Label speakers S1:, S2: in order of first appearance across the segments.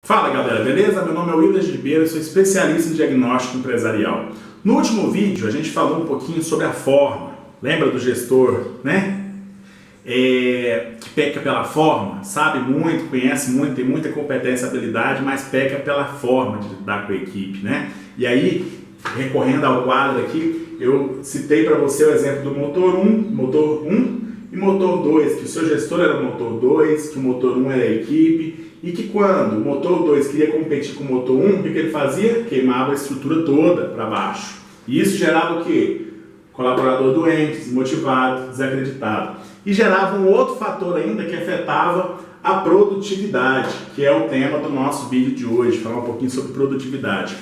S1: Fala galera, beleza? Meu nome é Wilder Ribeiro, sou especialista em diagnóstico empresarial. No último vídeo a gente falou um pouquinho sobre a forma. Lembra do gestor, né? Que peca pela forma, sabe muito, conhece muito, tem muita competência e habilidade, mas peca pela forma de lidar com a equipe, né? E aí, recorrendo ao quadro aqui, eu citei para você o exemplo do motor 1 e motor 2, que o seu gestor era o motor 2, que o motor 1 era a equipe, e que quando o motor 2 queria competir com o motor 1, o que ele fazia? Queimava a estrutura toda para baixo. E isso gerava o quê? Colaborador doente, desmotivado, desacreditado. E gerava um outro fator ainda que afetava a produtividade, que é o tema do nosso vídeo de hoje, falar um pouquinho sobre produtividade.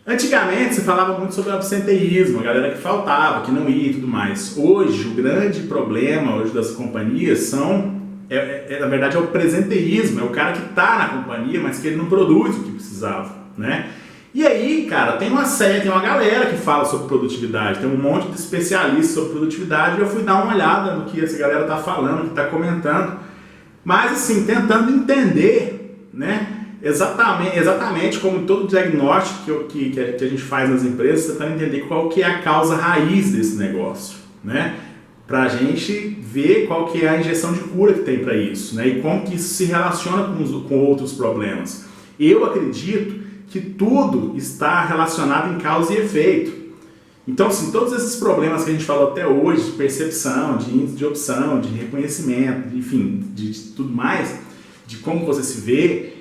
S1: Antigamente se falava muito sobre absenteísmo, a galera que faltava, que não ia e tudo mais. Hoje, o grande problema hoje das companhias na verdade é o presenteísmo, é o cara que está na companhia, mas que ele não produz o que precisava, né? E aí, cara, tem uma galera que fala sobre produtividade, tem um monte de especialistas sobre produtividade, e eu fui dar uma olhada no que essa galera está falando, que está comentando, mas assim, tentando entender, né? Exatamente como todo diagnóstico que a gente faz nas empresas, tentando entender qual que é a causa raiz desse negócio, né? Para a gente ver qual que é a injeção de cura que tem para isso, né? E como que isso se relaciona com outros problemas. Eu acredito que tudo está relacionado em causa e efeito. Então, assim, todos esses problemas que a gente falou até hoje, de percepção, de índice de opção, de reconhecimento, enfim, de tudo mais, de como você se vê,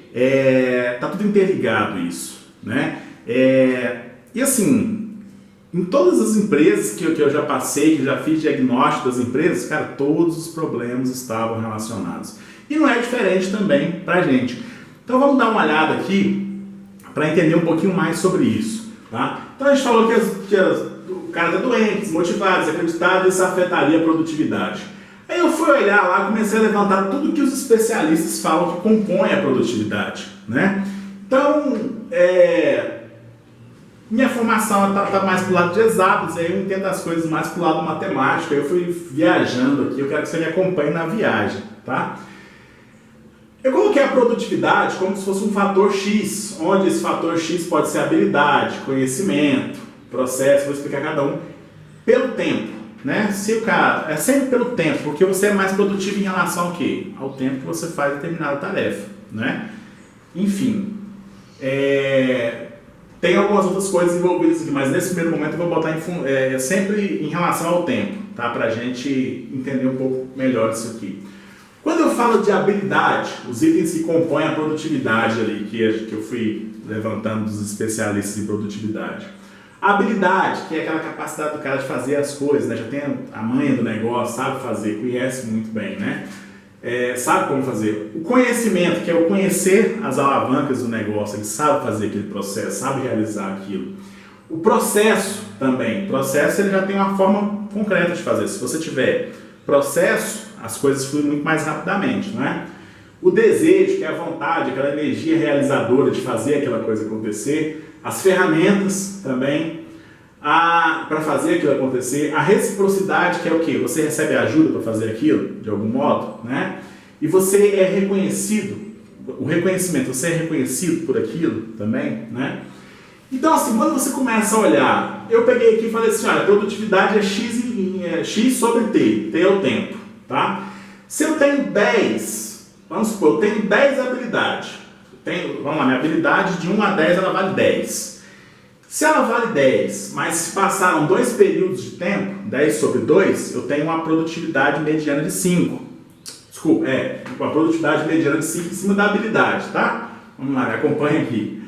S1: tá tudo interligado isso, né? E assim, em todas as empresas que eu já passei, que eu já fiz diagnóstico das empresas, cara, todos os problemas estavam relacionados. E não é diferente também pra gente. Então vamos dar uma olhada aqui para entender um pouquinho mais sobre isso, tá? Então a gente falou que o cara está doente, desmotivado, desacreditado, isso afetaria a produtividade. Aí eu fui olhar lá, comecei a levantar tudo que os especialistas falam que compõe a produtividade, né? Então, minha formação está mais pro lado de exatos, aí eu entendo as coisas mais pro lado matemático, aí eu fui viajando aqui, eu quero que você me acompanhe na viagem, tá? Eu coloquei a produtividade como se fosse um fator X, onde esse fator X pode ser habilidade, conhecimento, processo, vou explicar cada um, pelo tempo, né? Se o cara, é sempre pelo tempo, porque você é mais produtivo em relação ao quê? Ao tempo que você faz determinada tarefa, né? Enfim, tem algumas outras coisas envolvidas aqui, mas nesse primeiro momento eu vou botar sempre em relação ao tempo, tá? Pra gente entender um pouco melhor isso aqui. Quando eu falo de habilidade, os itens que compõem a produtividade ali, que eu fui levantando dos especialistas em produtividade. A habilidade, que é aquela capacidade do cara de fazer as coisas, né? Já tem a manha do negócio, sabe fazer, conhece muito bem, né? Sabe como fazer. O conhecimento, que é o conhecer as alavancas do negócio, ele sabe fazer aquele processo, sabe realizar aquilo. O processo também. O processo ele já tem uma forma concreta de fazer. Se você tiver processo, as coisas fluem muito mais rapidamente, não é? O desejo, que é a vontade, aquela energia realizadora de fazer aquela coisa acontecer. As ferramentas também para fazer aquilo acontecer. A reciprocidade, que é o quê? Você recebe ajuda para fazer aquilo, de algum modo, né? E você é reconhecido, o reconhecimento, você é reconhecido por aquilo também, né? Então, assim, quando você começa a olhar, eu peguei aqui e falei assim, olha, produtividade é X sobre T, T é o tempo, tá? Se eu tenho 10, vamos supor, eu tenho 10 habilidades, vamos lá, minha habilidade de 1 a 10 ela vale 10. Se ela vale 10, mas se passaram 2 períodos de tempo, 10 sobre 2, eu tenho uma produtividade mediana de 5. Desculpa, uma produtividade mediana de 5 em cima da habilidade, tá? Vamos lá, me acompanha aqui.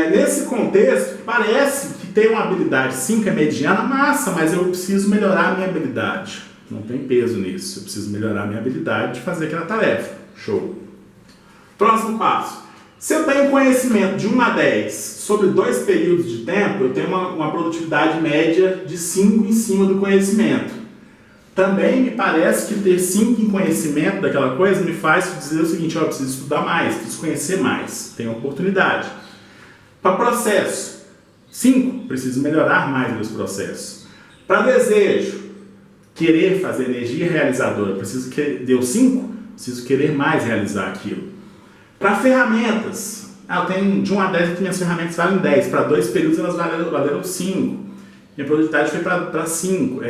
S1: Nesse contexto, parece que ter uma habilidade 5 é mediana, massa, mas eu preciso melhorar a minha habilidade. Não tem peso nisso, eu preciso melhorar a minha habilidade de fazer aquela tarefa. Show. Próximo passo. Se eu tenho conhecimento de 1 a 10 sobre 2 períodos de tempo, eu tenho uma produtividade média de 5 em cima do conhecimento. Também me parece que ter 5 em conhecimento daquela coisa me faz dizer o seguinte, eu preciso estudar mais, preciso conhecer mais, tenho oportunidade. Para processo, 5, preciso melhorar mais meus processos. Para desejo, querer fazer energia realizadora, deu 5, preciso querer mais realizar aquilo. Para ferramentas, eu tenho de 1 a 10 que minhas ferramentas valem 10. Para 2 períodos elas valeram 5. Minha produtividade foi para 5.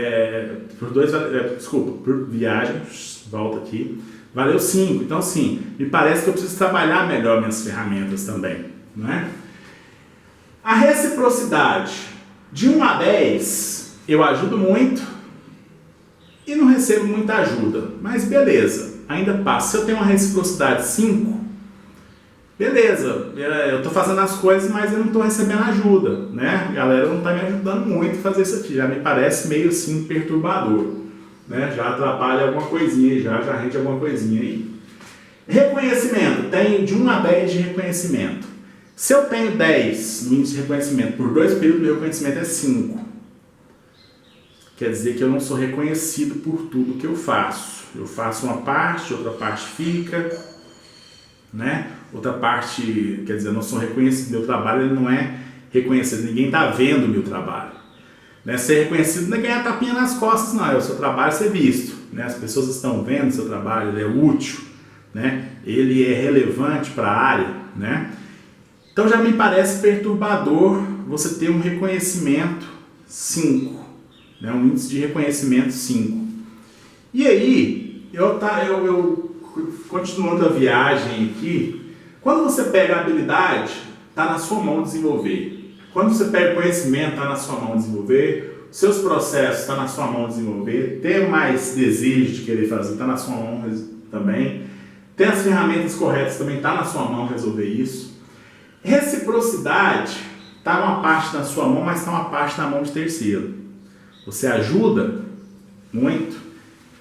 S1: Por viagem, volta aqui, valeu 5. Então, assim, me parece que eu preciso trabalhar melhor minhas ferramentas também, não é? A reciprocidade, de 1 a 10, eu ajudo muito e não recebo muita ajuda. Mas beleza, ainda passa. Se eu tenho uma reciprocidade 5, beleza, eu estou fazendo as coisas, mas eu não estou recebendo ajuda, né? A galera não está me ajudando muito a fazer isso aqui, já me parece meio assim perturbador, né? Já atrapalha alguma coisinha, já rende alguma coisinha aí. Reconhecimento, tenho de 1 a 10 de reconhecimento. Se eu tenho 10 no índice de reconhecimento por 2 períodos, meu reconhecimento é 5. Quer dizer que eu não sou reconhecido por tudo que eu faço. Eu faço uma parte, outra parte fica, né? Outra parte, quer dizer, eu não sou reconhecido, meu trabalho ele não é reconhecido, ninguém está vendo o meu trabalho. Né? Ser reconhecido não é ganhar tapinha nas costas, não, é o seu trabalho ser visto. Né? As pessoas estão vendo o seu trabalho, ele é útil, né? Ele é relevante para a área. Né? Então já me parece perturbador você ter um reconhecimento 5, né? Um índice de reconhecimento 5. E aí, eu continuando a viagem aqui, quando você pega a habilidade, está na sua mão desenvolver. Quando você pega o conhecimento, está na sua mão desenvolver. Seus processos, está na sua mão desenvolver. Ter mais desejo de querer fazer, está na sua mão também. Ter as ferramentas corretas, também está na sua mão resolver isso. Reciprocidade, está uma parte na sua mão, mas está uma parte na mão de terceiro. Você ajuda muito,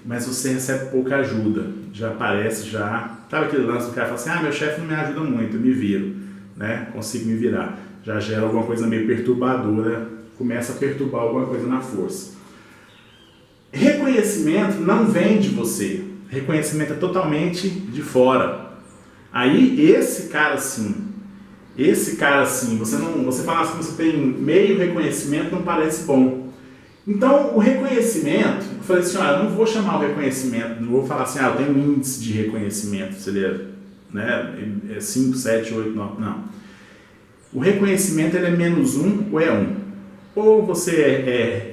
S1: mas você recebe pouca ajuda. Já parece, sabe aquele lance do cara fala assim, meu chefe não me ajuda muito, eu me viro, né? Consigo me virar. Já gera alguma coisa meio perturbadora, começa a perturbar alguma coisa na força. Reconhecimento não vem de você, reconhecimento é totalmente de fora. Aí esse cara assim, você fala assim, você tem meio reconhecimento, não parece bom. Então, o reconhecimento, eu falei assim, eu não vou chamar o reconhecimento, não vou falar assim, eu tenho um índice de reconhecimento, seria, né, 5, 7, 8, 9, não. O reconhecimento, ele é -1 ou é 1. Ou você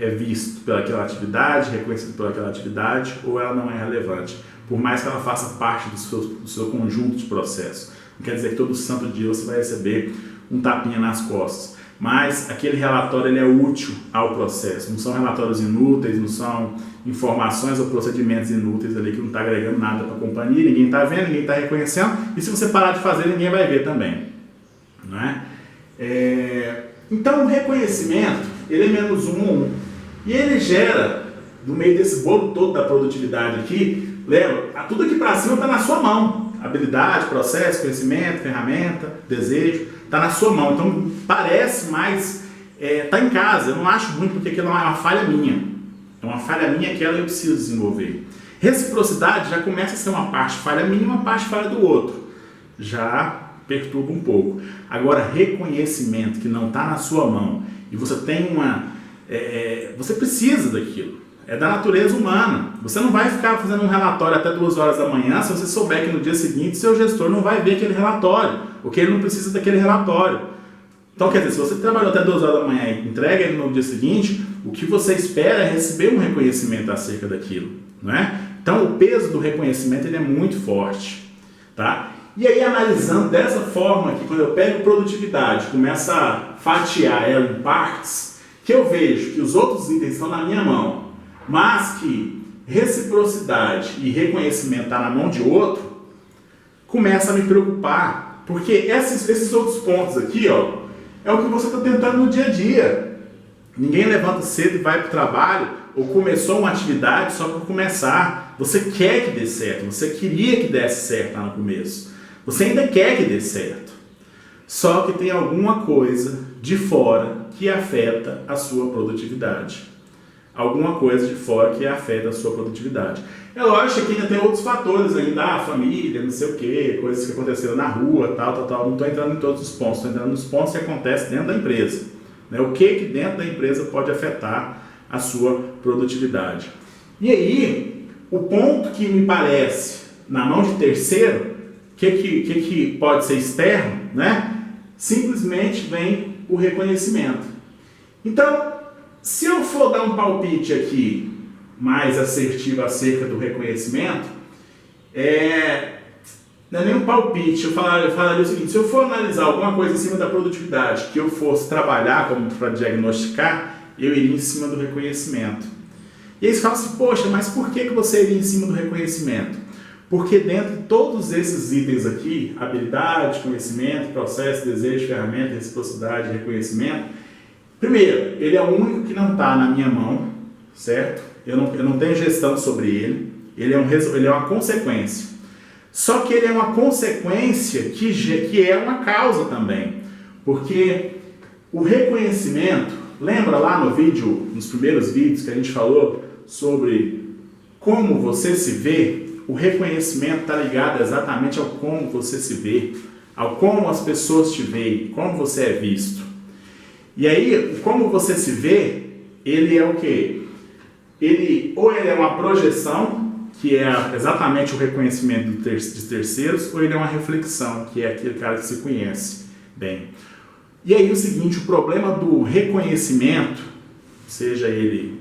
S1: é visto pelaquela atividade, reconhecido pelaquela atividade, ou ela não é relevante, por mais que ela faça parte do seu conjunto de processos. Não quer dizer que todo santo dia você vai receber um tapinha nas costas. Mas aquele relatório ele é útil ao processo, não são relatórios inúteis, não são informações ou procedimentos inúteis ali que não está agregando nada para a companhia, ninguém está vendo, ninguém está reconhecendo, e se você parar de fazer, ninguém vai ver também. Não é? Então o reconhecimento, ele é -1 ou 1, e ele gera, no meio desse bolo todo da produtividade aqui, lembra, tudo aqui para cima está na sua mão, habilidade, processo, conhecimento, ferramenta, desejo, está na sua mão, então parece mais, está em casa, eu não acho muito porque aquilo é uma falha minha, é uma falha minha que eu preciso desenvolver. Reciprocidade já começa a ser uma parte falha minha e uma parte falha do outro, já perturba um pouco. Agora, reconhecimento que não está na sua mão e você tem você precisa daquilo, é da natureza humana. Você não vai ficar fazendo um relatório até 2 horas da manhã se você souber que no dia seguinte seu gestor não vai ver aquele relatório, porque ele não precisa daquele relatório. Então, quer dizer, se você trabalhou até 2 horas da manhã e entrega ele no dia seguinte, o que você espera é receber um reconhecimento acerca daquilo, não é? Então, o peso do reconhecimento ele é muito forte, tá? E aí, analisando dessa forma, que quando eu pego produtividade, começo a fatiar ela em partes, que eu vejo que os outros itens estão na minha mão, mas que reciprocidade e reconhecimento está na mão de outro, começa a me preocupar, porque esses outros pontos aqui, é o que você está tentando no dia a dia. Ninguém levanta cedo e vai para o trabalho, ou começou uma atividade só para começar. Você quer que dê certo, você queria que desse certo lá no começo. Você ainda quer que dê certo. Só que tem alguma coisa de fora que afeta a sua produtividade. Alguma coisa de fora que afeta a sua produtividade. É lógico que ainda tem outros fatores ainda, família, não sei o que, coisas que aconteceram na rua, tal. Não estou entrando em todos os pontos, estou entrando nos pontos que acontecem dentro da empresa. Né? O que dentro da empresa pode afetar a sua produtividade. E aí, o ponto que me parece na mão de terceiro, que pode ser externo, né? Simplesmente vem o reconhecimento. Então, se eu for dar um palpite aqui mais assertivo acerca do reconhecimento, não é nem um palpite, eu falaria o seguinte: se eu for analisar alguma coisa em cima da produtividade que eu fosse trabalhar como para diagnosticar, eu iria em cima do reconhecimento. E aí você fala assim: poxa, mas por que você iria em cima do reconhecimento? Porque dentro de todos esses itens aqui, habilidade, conhecimento, processo, desejo, ferramenta, reciprocidade, reconhecimento, primeiro, ele é o único que não está na minha mão, certo? Eu não tenho gestão sobre ele, ele é uma consequência. Só que ele é uma consequência que é uma causa também, porque o reconhecimento, lembra lá no vídeo, nos primeiros vídeos que a gente falou sobre como você se vê? O reconhecimento está ligado exatamente ao como você se vê, ao como as pessoas te veem, como você é visto. E aí, como você se vê, ele é o quê? Ou ele é uma projeção, que é exatamente o reconhecimento de terceiros, ou ele é uma reflexão, que é aquele cara que se conhece bem. E aí o seguinte, o problema do reconhecimento, seja ele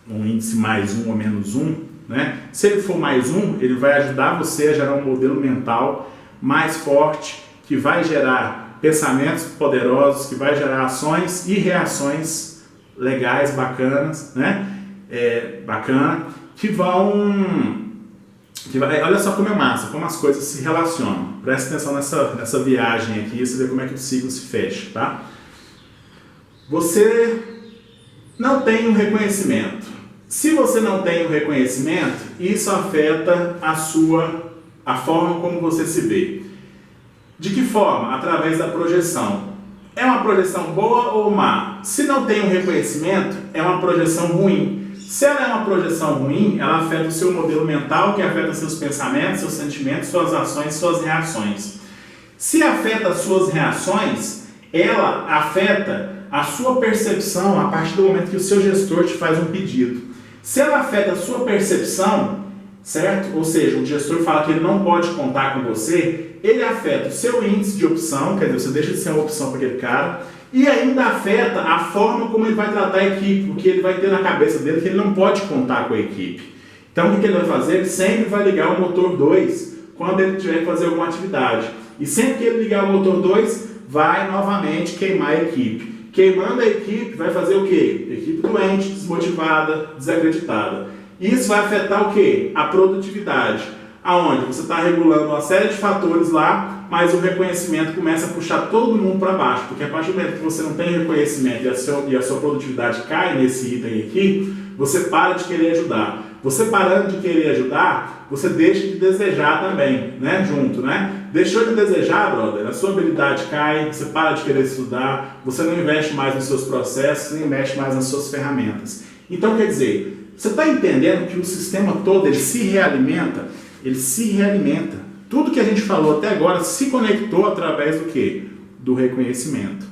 S1: um índice +1 ou -1, né? Se ele for +1, ele vai ajudar você a gerar um modelo mental mais forte, que vai gerar pensamentos poderosos, que vai gerar ações e reações legais, bacanas, né? Olha só como é massa, como as coisas se relacionam. Presta atenção nessa viagem aqui, você vê como é que o ciclo se fecha, tá? Você não tem um reconhecimento. Se você não tem um reconhecimento, isso afeta a forma como você se vê. De que forma? Através da projeção. É uma projeção boa ou má? Se não tem um reconhecimento, é uma projeção ruim. Se ela é uma projeção ruim, ela afeta o seu modelo mental, que afeta seus pensamentos, seus sentimentos, suas ações, suas reações. Se afeta as suas reações, ela afeta a sua percepção a partir do momento que o seu gestor te faz um pedido. Se ela afeta a sua percepção, certo? Ou seja, o gestor fala que ele não pode contar com você, ele afeta o seu índice de opção, quer dizer, você deixa de ser uma opção para aquele cara, e ainda afeta a forma como ele vai tratar a equipe, o que ele vai ter na cabeça dele, que ele não pode contar com a equipe. Então, o que ele vai fazer? Ele sempre vai ligar o motor 2 quando ele tiver que fazer alguma atividade. E sempre que ele ligar o motor 2, vai novamente queimar a equipe. Queimando a equipe, vai fazer o quê? Equipe doente, desmotivada, desacreditada. Isso vai afetar o quê? A produtividade. Aonde você está regulando uma série de fatores lá, mas o reconhecimento começa a puxar todo mundo para baixo, porque a partir do momento que você não tem reconhecimento e a sua produtividade cai nesse item aqui, você para de querer ajudar. Você parando de querer ajudar, você deixa de desejar também, né? Junto, né? Deixou de desejar, brother, a sua habilidade cai, você para de querer estudar, você não investe mais nos seus processos, não investe mais nas suas ferramentas. Então, quer dizer, você está entendendo que o sistema todo, ele se realimenta? Ele se realimenta. Tudo que a gente falou até agora se conectou através do quê? Do reconhecimento.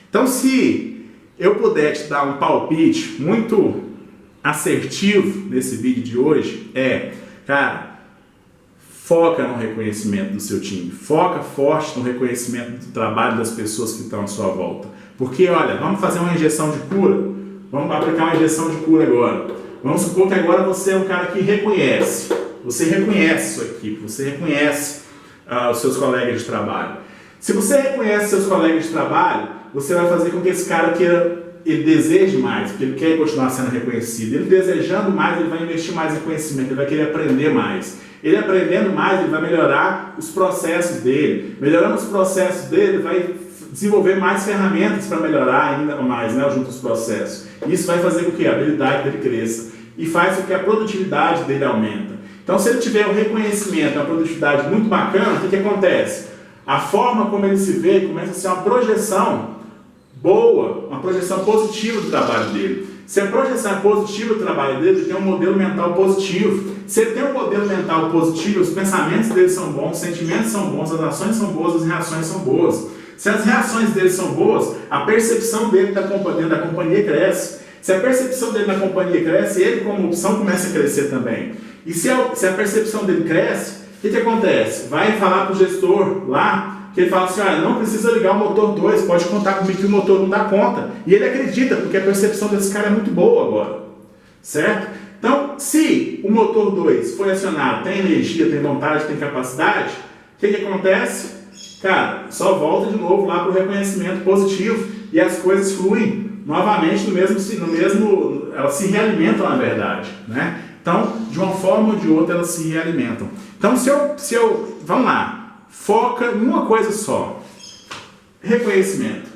S1: Então, se eu puder te dar um palpite muito assertivo nesse vídeo de hoje, cara, foca no reconhecimento do seu time. Foca forte no reconhecimento do trabalho das pessoas que estão à sua volta. Porque, olha, vamos fazer uma injeção de cura? Vamos aplicar uma injeção de cura agora. Vamos supor que agora você é um cara que reconhece. Você reconhece sua equipe, você reconhece os seus colegas de trabalho. Se você reconhece seus colegas de trabalho, você vai fazer com que esse cara ele deseje mais, porque ele quer continuar sendo reconhecido. Ele desejando mais, ele vai investir mais em conhecimento, ele vai querer aprender mais. Ele aprendendo mais, ele vai melhorar os processos dele. Melhorando os processos dele, ele vai desenvolver mais ferramentas para melhorar ainda mais, né, junto aos processos. Isso vai fazer com que a habilidade dele cresça e faz com que a produtividade dele aumente. Então, se ele tiver um reconhecimento, uma produtividade muito bacana, o que acontece? A forma como ele se vê começa a ser uma projeção boa, uma projeção positiva do trabalho dele. Se a projeção é positiva do trabalho dele, ele tem um modelo mental positivo. Se ele tem um modelo mental positivo, os pensamentos dele são bons, os sentimentos são bons, as ações são boas, as reações são boas. Se as reações dele são boas, a percepção dele dentro da companhia cresce. Se a percepção dele na companhia cresce, ele como opção começa a crescer também. E se a percepção dele cresce, que acontece? Vai falar para o gestor lá, que ele fala assim, olha, não precisa ligar o motor 2, pode contar comigo que o motor não dá conta. E ele acredita, porque a percepção desse cara é muito boa agora, certo? Então, se o motor 2 foi acionado, tem energia, tem vontade, tem capacidade, o que acontece? Cara, só volta de novo lá para o reconhecimento positivo e as coisas fluem novamente elas se realimentam na verdade, né? Então, de uma forma ou de outra, elas se realimentam. Então, vamos lá, foca em uma coisa só, reconhecimento.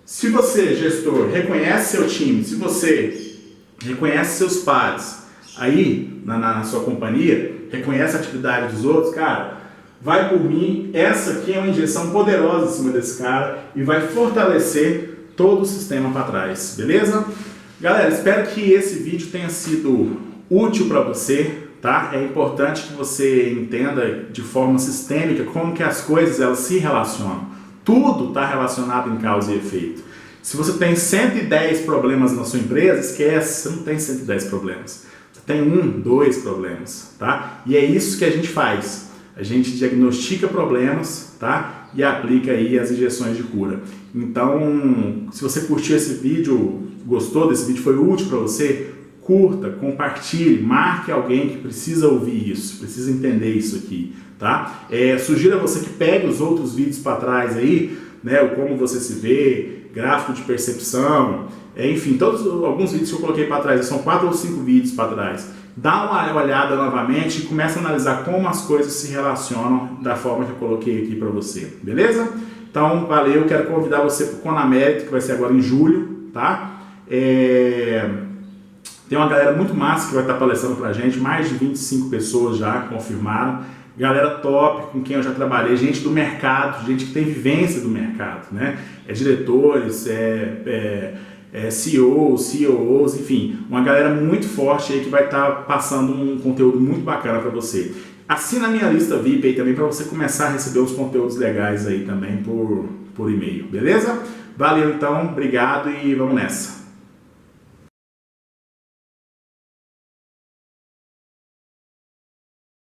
S1: Se você, gestor, reconhece seu time, se você reconhece seus pares aí na sua companhia, reconhece a atividade dos outros, cara, vai por mim, essa aqui é uma injeção poderosa em cima desse cara e vai fortalecer todo o sistema para trás, beleza? Galera, espero que esse vídeo tenha sido útil para você, tá? É importante que você entenda de forma sistêmica como que as coisas elas se relacionam. Tudo está relacionado em causa e efeito. Se você tem 110 problemas na sua empresa, esquece, você não tem 110 problemas. Você tem 1, 2 problemas, tá? E é isso que a gente faz. A gente diagnostica problemas, tá? E aplica aí as injeções de cura. Então, se você curtiu esse vídeo, gostou desse vídeo, foi útil para você, curta, compartilhe, marque alguém que precisa ouvir isso, precisa entender isso aqui, tá? Sugiro a você que pegue os outros vídeos para trás aí, né? O como você se vê, gráfico de percepção, enfim, alguns vídeos que eu coloquei para trás, são 4 ou 5 vídeos para trás. Dá uma olhada novamente e começa a analisar como as coisas se relacionam da forma que eu coloquei aqui para você, beleza? Então, valeu, quero convidar você para o Conamérito, que vai ser agora em julho, tá? Tem uma galera muito massa que vai estar palestrando pra gente, mais de 25 pessoas já confirmaram, galera top, com quem eu já trabalhei, gente do mercado, gente que tem vivência do mercado, né? Diretores, CEOs, COOs, enfim, uma galera muito forte aí que vai estar passando um conteúdo muito bacana para você. Assina a minha lista VIP aí também para você começar a receber os conteúdos legais aí também por e-mail, beleza? Valeu então, obrigado e vamos nessa!